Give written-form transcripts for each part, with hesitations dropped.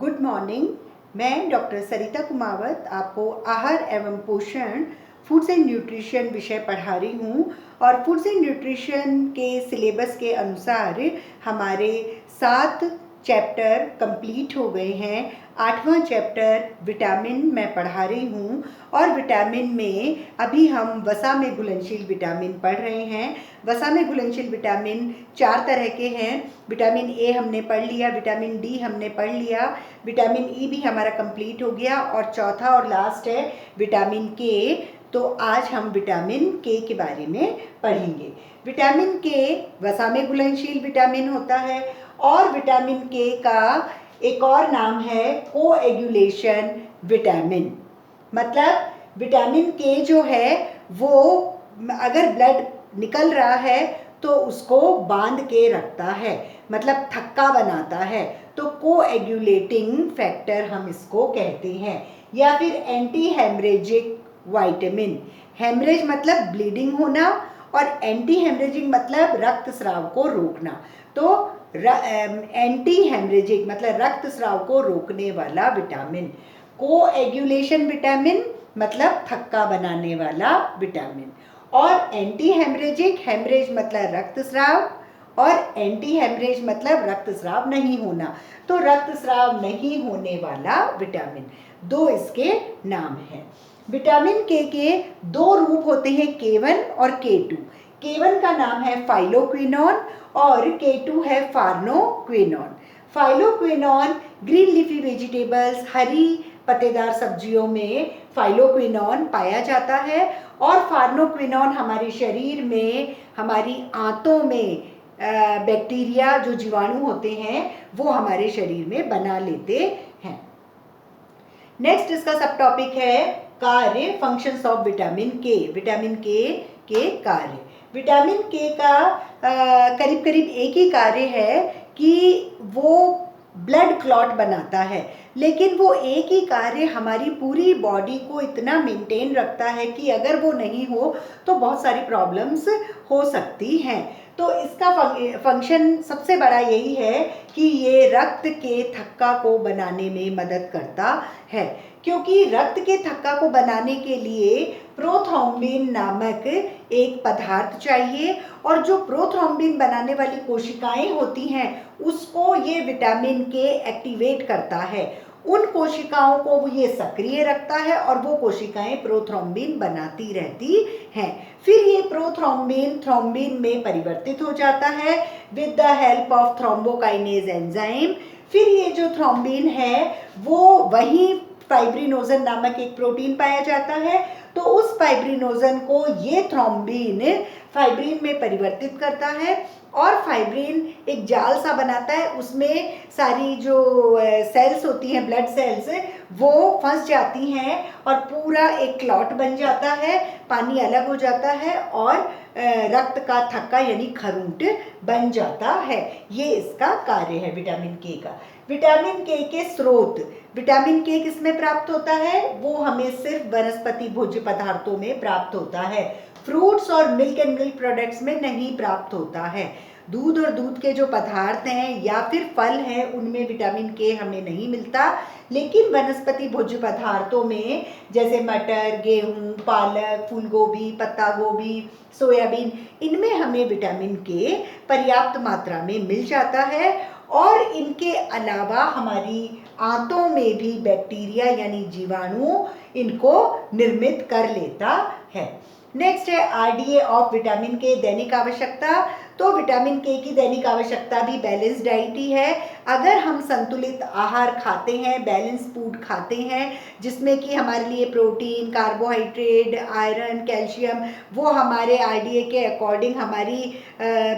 Good morning. मैं doctor सरिता कुमावत आपको आहार एवं पोषण फूड्स एंड न्यूट्रिशन विषय पढ़ा रही हूँ। और फूड्स एंड न्यूट्रिशन के सिलेबस के अनुसार हमारे 7 चैप्टर कंप्लीट हो गए हैं। 8वां चैप्टर विटामिन मैं पढ़ा रही हूँ और विटामिन में अभी हम वसा में घुलनशील विटामिन पढ़ रहे हैं। वसा में घुलनशील विटामिन 4 तरह के हैं। विटामिन ए हमने पढ़ लिया, विटामिन डी हमने पढ़ लिया, विटामिन ई भी हमारा कंप्लीट हो गया और चौथा और लास्ट है विटामिन के। तो आज हम विटामिन के बारे में पढ़ेंगे। विटामिन के वसा में घुलनशील विटामिन होता है और विटामिन के का एक और नाम है कोएगुलेशन विटामिन। मतलब विटामिन के जो है वो अगर ब्लड निकल रहा है तो उसको बांध के रखता है, मतलब थक्का बनाता है। तो कोएगुलेटिंग फैक्टर हम इसको कहते हैं, या फिर एंटी हेमरेजिक विटामिन। हेमरेज मतलब ब्लीडिंग होना और एंटी हेमरेजिक मतलब रक्तस्राव को रोकना। तो एंटी हेमरेजिक मतलब रक्तस्राव को रोकने वाला विटामिन। कोएगुलेशन विटामिन मतलब थक्का बनाने वाला विटामिन। और एंटी हेमरेजिक, हेमरेज मतलब रक्तस्राव और एंटी हेमरेज मतलब रक्तस्राव नहीं होना। तो रक्तस्राव नहीं होने वाला विटामिन, 2 इसके नाम हैं। विटामिन के 2 रूप होते हैं, K1 और K2। K1 का नाम है फाइलोक्विनोन और K2 है फार्नोक्विनोन। फाइलोक्विनोन ग्रीन लीफी वेजिटेबल्स, हरी पत्तेदार सब्जियों में फाइलोक्विनोन पाया जाता है और फार्नोक्विनोन हमारे शरीर में, हमारी आंतों में बैक्टीरिया जो जीवाणु होते हैं वो हमारे शरीर में बना लेते हैं। नेक्स्ट इसका सब टॉपिक है कार्य, फंक्शंस ऑफ विटामिन के। विटामिन के कार्य। विटामिन के का करीब करीब एक ही कार्य है कि वो ब्लड क्लॉट बनाता है, लेकिन वो एक ही कार्य हमारी पूरी बॉडी को इतना मेंटेन रखता है कि अगर वो नहीं हो तो बहुत सारी प्रॉब्लम्स हो सकती हैं। तो इसका फंक्शन सबसे बड़ा यही है कि ये रक्त के थक्का को बनाने में मदद करता है, क्योंकि रक्त के थक्का को बनाने के लिए प्रोथ्रोम्बिन नामक एक पदार्थ चाहिए और जो प्रोथ्रोम्बिन बनाने वाली कोशिकाएं होती हैं उसको ये विटामिन के एक्टिवेट करता है। उन कोशिकाओं को ये सक्रिय रखता है और वो कोशिकाएं प्रोथ्रोम्बिन बनाती रहती हैं। फिर ये प्रोथ्रोम्बिन थ्रोम्बिन में परिवर्तित हो जाता है with the help of thrombokinase enzyme. फिर ये जो थ्रोम्बिन है वो वही फाइब्रिनोजन नामक एक प्रोटीन पाया जाता है, तो उस फाइब्रिनोजन को ये थ्रोम्बिन फाइब्रिन में परिवर्तित करता है और फाइब्रिन एक जाल सा बनाता है, उसमें सारी जो सेल्स होती हैं, ब्लड सेल्स, वो फंस जाती हैं और पूरा एक क्लॉट बन जाता है, पानी अलग हो जाता है और रक्त का थक्का यानी खरूंट बन जाता है। ये इसका कार्य है विटामिन के का। विटामिन के स्रोत। विटामिन के किस में प्राप्त होता है? वो हमें सिर्फ वनस्पति भोज्य पदार्थों में प्राप्त होता है, फ्रूट्स और मिल्क एंड मिल्क प्रोडक्ट्स में नहीं प्राप्त होता है। दूध और दूध के जो पदार्थ हैं या फिर फल हैं उनमें विटामिन के हमें नहीं मिलता, लेकिन वनस्पति भोज्य पदार्थों में जैसे मटर, गेहूं, पालक, फूलगोभी, पत्ता गोभी, सोयाबीन, इनमें हमें विटामिन के पर्याप्त मात्रा में मिल जाता है। और इनके अलावा हमारी आंतों में भी बैक्टीरिया यानी जीवाणु इनको निर्मित कर लेता है। नेक्स्ट है आरडीए ऑफ विटामिन के, दैनिक आवश्यकता। तो विटामिन के की दैनिक आवश्यकता भी बैलेंस डाइट ही है। अगर हम संतुलित आहार खाते हैं, बैलेंस फूड खाते हैं जिसमें कि हमारे लिए प्रोटीन, कार्बोहाइड्रेट, आयरन, कैल्शियम वो हमारे आरडीए के अकॉर्डिंग हमारी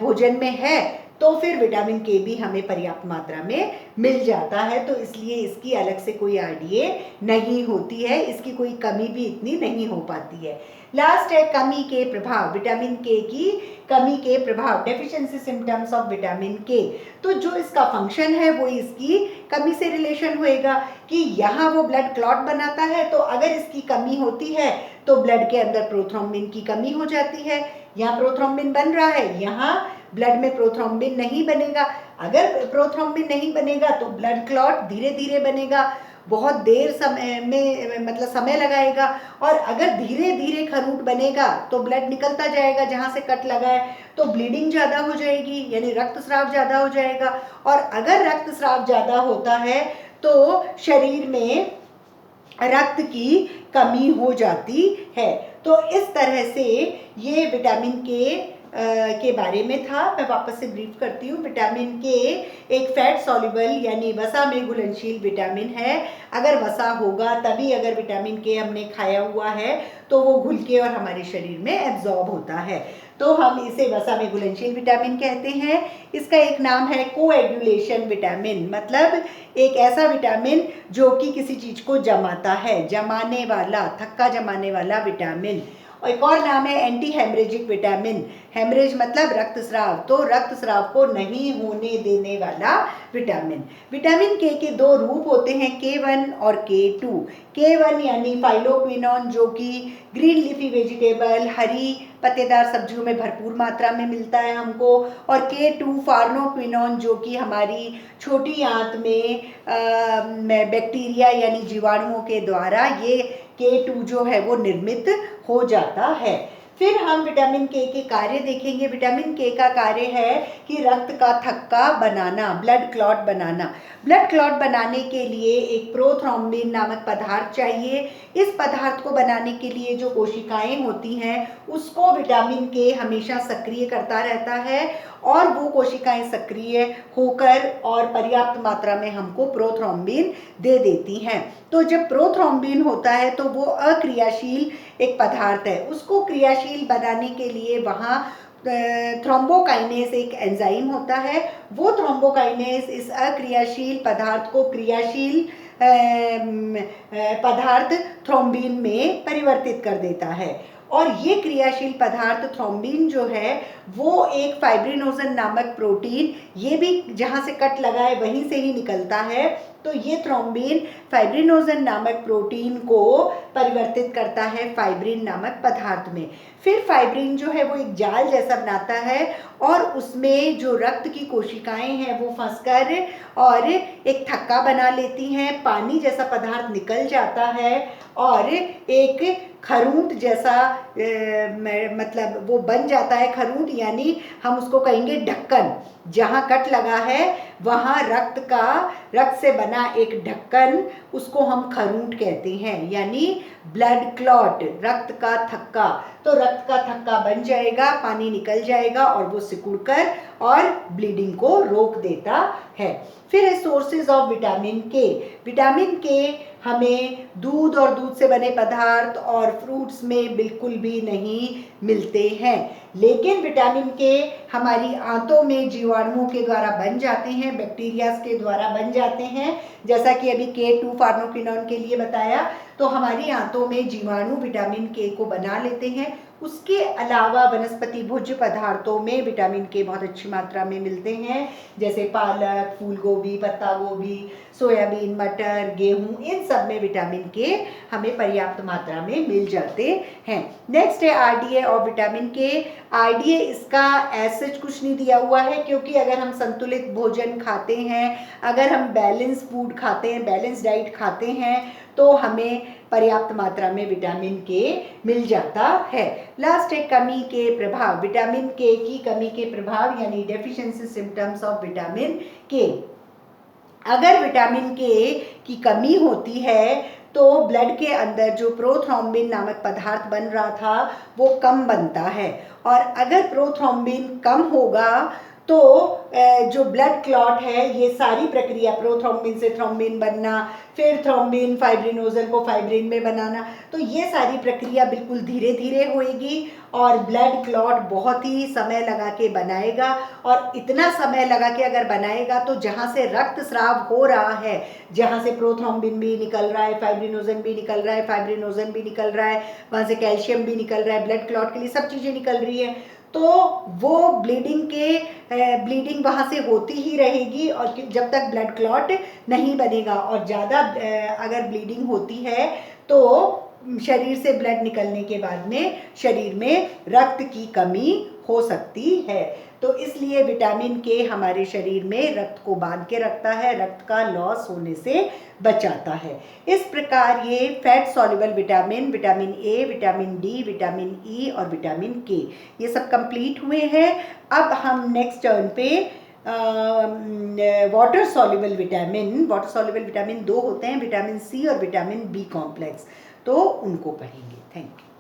भोजन में है, तो फिर विटामिन के भी हमें पर्याप्त मात्रा में मिल जाता है। तो इसलिए इसकी अलग से कोई आरडीए नहीं होती है, इसकी कोई कमी भी इतनी नहीं हो पाती है। लास्ट है कमी के प्रभाव। विटामिन के की कमी के प्रभाव, डेफिशिएंसी सिम्टम्स ऑफ विटामिन के। तो जो इसका फंक्शन है वो इसकी कमी से रिलेशन होएगा कि यहाँ वो ब्लड क्लॉट बनाता है, तो अगर इसकी कमी होती है तो ब्लड के अंदर प्रोथ्रोम्बिन की कमी हो जाती है। यहाँ प्रोथ्रोम्बिन बन रहा है, यहाँ ब्लड में प्रोथ्रोम्बिन नहीं बनेगा। अगर प्रोथ्रोम्बिन नहीं बनेगा तो ब्लड क्लॉट धीरे धीरे बनेगा, बहुत देर समय में मतलब समय लगाएगा। और अगर धीरे धीरे खरूंट बनेगा तो ब्लड निकलता जाएगा जहाँ से कट लगा है, तो ब्लीडिंग ज़्यादा हो जाएगी, यानी रक्तस्राव ज़्यादा हो जाएगा। और अगर रक्तस्राव ज़्यादा होता है तो शरीर में रक्त की कमी हो जाती है। तो इस तरह से ये विटामिन के बारे में था। मैं वापस से ब्रीफ करती हूँ। विटामिन के एक फैट सॉल्युबल यानी वसा में घुलनशील विटामिन है। अगर वसा होगा तभी, अगर विटामिन के हमने खाया हुआ है तो वो घुल के और हमारे शरीर में एब्जॉर्ब होता है, तो हम इसे वसा में घुलनशील विटामिन कहते हैं। इसका एक नाम है कोएगुलेशन विटामिन, मतलब एक ऐसा विटामिन जो कि किसी चीज को जमाता है, जमाने वाला, थक्का जमाने वाला विटामिन। और एक और नाम है एंटी हेमरेजिक विटामिन। हेमरेज मतलब रक्तस्राव, तो रक्तस्राव को नहीं होने देने वाला विटामिन। विटामिन के दो रूप होते हैं, K1 और K2। K1 यानी फाइलोक्विनोन जो कि ग्रीन लीफी वेजिटेबल, हरी पत्तेदार सब्जियों में भरपूर मात्रा में मिलता है हमको। और K2 फार्नोक्विनोन जो कि हमारी छोटी आंत में बैक्टीरिया यानी जीवाणुओं के द्वारा ये K2 जो है वो निर्मित हो जाता है। फिर हम विटामिन के कार्य देखेंगे। विटामिन के का कार्य है कि रक्त का थक्का बनाना, ब्लड क्लॉट बनाना। ब्लड क्लॉट बनाने के लिए एक प्रोथ्रोम्बिन नामक पदार्थ चाहिए। इस पदार्थ को बनाने के लिए जो कोशिकाएं होती हैं उसको विटामिन के हमेशा सक्रिय करता रहता है, और वो कोशिकाएं सक्रिय होकर और पर्याप्त मात्रा में हमको प्रोथ्रोम्बिन दे देती हैं। तो जब प्रोथ्रोम्बिन होता है तो वो अक्रियाशील एक पदार्थ है, उसको क्रियाशील बनाने के लिए वहाँ थ्रोम्बोकाइनेस एक एंजाइम होता है। वो थ्रोम्बोकाइनेस इस अक्रियाशील पदार्थ को क्रियाशील पदार्थ थ्रोम्बिन में परिवर्तित कर देता है। और ये क्रियाशील पदार्थ थ्रोम्बिन जो है वो एक फाइब्रिनोजन नामक प्रोटीन, ये भी जहाँ से कट लगा है वहीं से ही निकलता है। तो ये थ्रोम्बिन फाइब्रिनोजन नामक प्रोटीन को परिवर्तित करता है फाइब्रिन नामक पदार्थ में। फिर फाइब्रिन जो है वो एक जाल जैसा बनाता है, और उसमें जो रक्त की कोशिकाएं हैं वो फंसकर और एक थक्का बना लेती हैं, पानी जैसा पदार्थ निकल जाता है, और एक खरूंट जैसा मतलब वो बन जाता है। खरूंट यानी हम उसको कहेंगे ढक्कन, जहाँ कट लगा है वहाँ रक्त से बना एक ढक्कन, उसको हम खरूंट कहते हैं, यानी ब्लड क्लॉट, रक्त का थक्का। तो रक्त का थक्का बन जाएगा, पानी निकल जाएगा और वो सिकुड़कर और ब्लीडिंग को रोक देता है। फिर है सोर्सेज ऑफ विटामिन के। विटामिन के हमें दूध और दूध से बने पदार्थ और फ्रूट्स में बिल्कुल भी नहीं मिलते हैं, लेकिन विटामिन के हमारी आंतों में जीवाणुओं के द्वारा बन जाते हैं, बैक्टीरियाज के द्वारा बन जाते हैं। जैसा कि अभी K2 फार्नोक्विनोन के लिए बताया, तो हमारी आंतों में जीवाणु विटामिन के को बना लेते हैं। उसके अलावा वनस्पति भोज्य पदार्थों में विटामिन के बहुत अच्छी मात्रा में मिलते हैं, जैसे पालक, फूल गोभी, पत्ता गोभी, सोयाबीन, मटर, गेहूं, इन सब में विटामिन के हमें पर्याप्त मात्रा में मिल जाते हैं। नेक्स्ट है RDA और विटामिन के। RDA इसका ऐसे कुछ नहीं दिया हुआ है, क्योंकि अगर हम संतुलित भोजन खाते हैं, अगर हम बैलेंस फूड खाते हैं, बैलेंस डाइट खाते हैं, तो हमें पर्याप्त मात्रा में विटामिन के मिल जाता है। लास्ट है कमी के प्रभाव। विटामिन के की कमी के प्रभाव यानी डेफिशिएंसी सिम्टम्स ऑफ विटामिन के। अगर विटामिन के की कमी होती है तो ब्लड के अंदर जो प्रोथ्रोम्बिन नामक पदार्थ बन रहा था वो कम बनता है, और अगर प्रोथ्रोम्बिन कम होगा तो जो ब्लड क्लॉट है, ये सारी प्रक्रिया प्रोथ्रोम्बिन से थ्रोम्बिन बनना, फिर थ्रोम्बिन फाइब्रिनोजन को फाइब्रिन में बनाना, तो ये सारी प्रक्रिया बिल्कुल धीरे धीरे होएगी और ब्लड क्लॉट बहुत ही समय लगा के बनाएगा। और इतना समय लगा के अगर बनाएगा तो जहाँ से रक्तस्राव हो रहा है, जहाँ से प्रोथ्रोम्बिन भी निकल रहा है, फाइब्रिनोजन भी निकल रहा है, फाइब्रिनोजन भी निकल रहा है, वहाँ से कैल्शियम भी निकल रहा है, ब्लड क्लॉट के लिए सब चीज़ें निकल रही है, तो वो ब्लीडिंग वहाँ से होती ही रहेगी, और जब तक ब्लड क्लॉट नहीं बनेगा। और ज़्यादा अगर ब्लीडिंग होती है तो शरीर से ब्लड निकलने के बाद में शरीर में रक्त की कमी हो सकती है। तो इसलिए विटामिन के हमारे शरीर में रक्त को बांध के रखता है, रक्त का लॉस होने से बचाता है। इस प्रकार ये fat soluble vitamin, vitamin A, vitamin D, vitamin E और विटामिन के, ये सब कंप्लीट हुए हैं। अब हम नेक्स्ट टर्न पे वाटर सॉल्युबल विटामिन 2 होते हैं, विटामिन सी और विटामिन बी कॉम्प्लेक्स, तो उनको पढ़ेंगे। Thank you.